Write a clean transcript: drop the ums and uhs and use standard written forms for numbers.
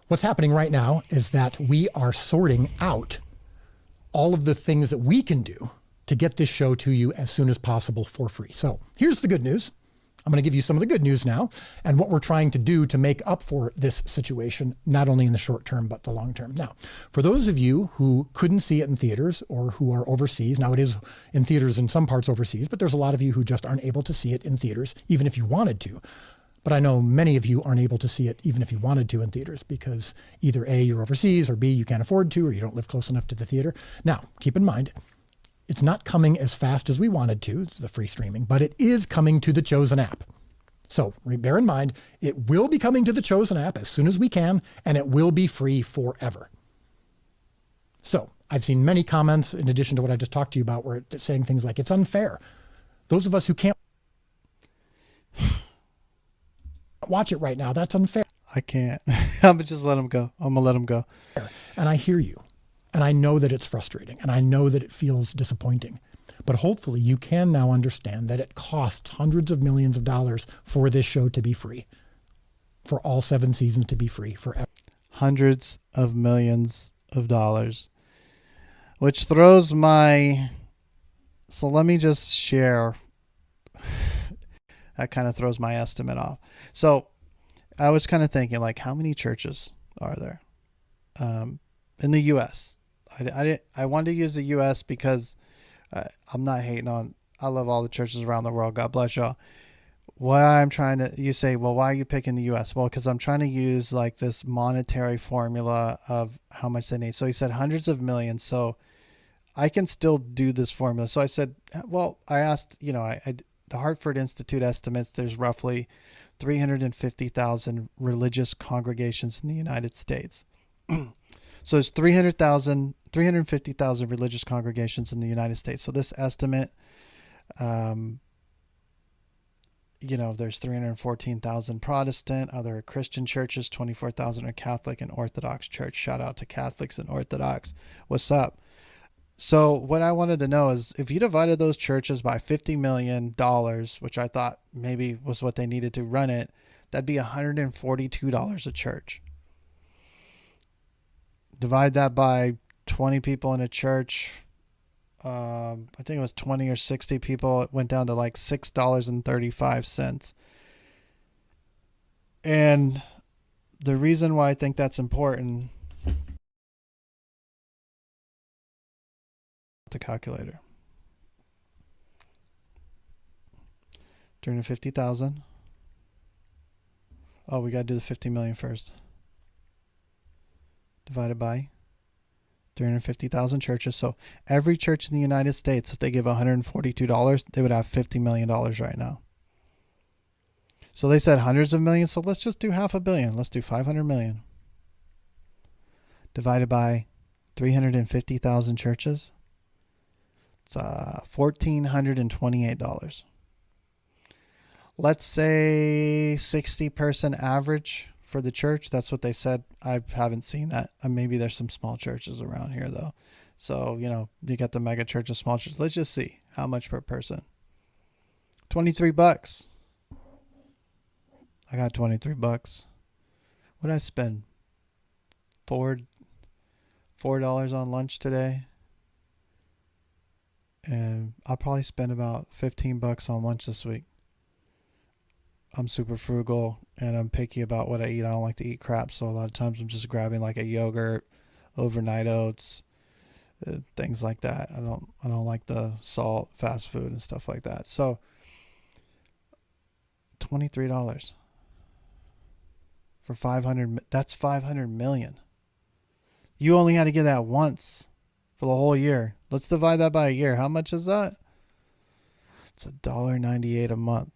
what's happening right now is that we are sorting out all of the things that we can do to get this show to you as soon as possible for free. So here's the good news. I'm going to give you some of the good news now and what we're trying to do to make up for this situation, not only in the short term, but the long term. Now, for those of you who couldn't see it in theaters or who are overseas, now it is in theaters in some parts overseas, but there's a lot of you who just aren't able to see it in theaters, even if you wanted to. But I know many of you aren't able to see it even if you wanted to in theaters because either A, you're overseas, or B, you can't afford to, or you don't live close enough to the theater. Now, keep in mind, it's not coming as fast as we wanted to, it's the free streaming, but it is coming to the Chosen app. So bear in mind, it will be coming to the Chosen app as soon as we can, and it will be free forever. So I've seen many comments in addition to what I just talked to you about where it's saying things like, it's unfair. Those of us who can't watch it right now, that's unfair. I can't. I'm just let him go. I'm going to let him go. And I hear you. And I know that it's frustrating and I know that it feels disappointing, but hopefully you can now understand that it costs hundreds of millions of dollars for this show to be free, for all 7 seasons to be free forever. Hundreds of millions of dollars, which throws my, so let me just share. That kind of throws my estimate off. So I was kind of thinking like, how many churches are there in the U.S.? I wanted to use the U.S. because I'm not hating on, I love all the churches around the world. God bless y'all. What I'm trying to, you say, well, why are you picking the U.S.? Well, because I'm trying to use like this monetary formula of how much they need. So he said hundreds of millions. So I can still do this formula. So I said, well, I asked, the Hartford Institute estimates there's roughly 350,000 religious congregations in the United States. So there's 350,000 religious congregations in the United States. So this estimate, there's 314,000 Protestant, other Christian churches, 24,000 are Catholic and Orthodox church. Shout out to Catholics and Orthodox. What's up? So what I wanted to know is if you divided those churches by $50 million, which I thought maybe was what they needed to run it, that'd be $142 a church. Divide that by 20 people in a church. I think it was 20 or 60 people. It went down to like $6.35. And the reason why I think that's important, the calculator. 350,000. Oh, we got to do the 50 million first. Divided by 350,000 churches. So every church in the United States, if they give $142, they would have $50 million right now. So they said hundreds of millions. So let's just do $500 million. Let's do 500 million. Divided by 350,000 churches. It's $1,428. Let's say 60-person average for the church. That's what they said. I haven't seen that. Maybe there's some small churches around here though. So, you got the mega churches, small churches. Let's just see how much per person. $23. I got $23. What did I spend? $4 on lunch today. And I'll probably spend about $15 on lunch this week. I'm super frugal and I'm picky about what I eat. I don't like to eat crap. So a lot of times I'm just grabbing like a yogurt, overnight oats, things like that. I don't like the salt, fast food and stuff like that. So $23 for 500. That's 500 million. You only had to get that once for the whole year. Let's divide that by a year. How much is that? It's $1.98 a month.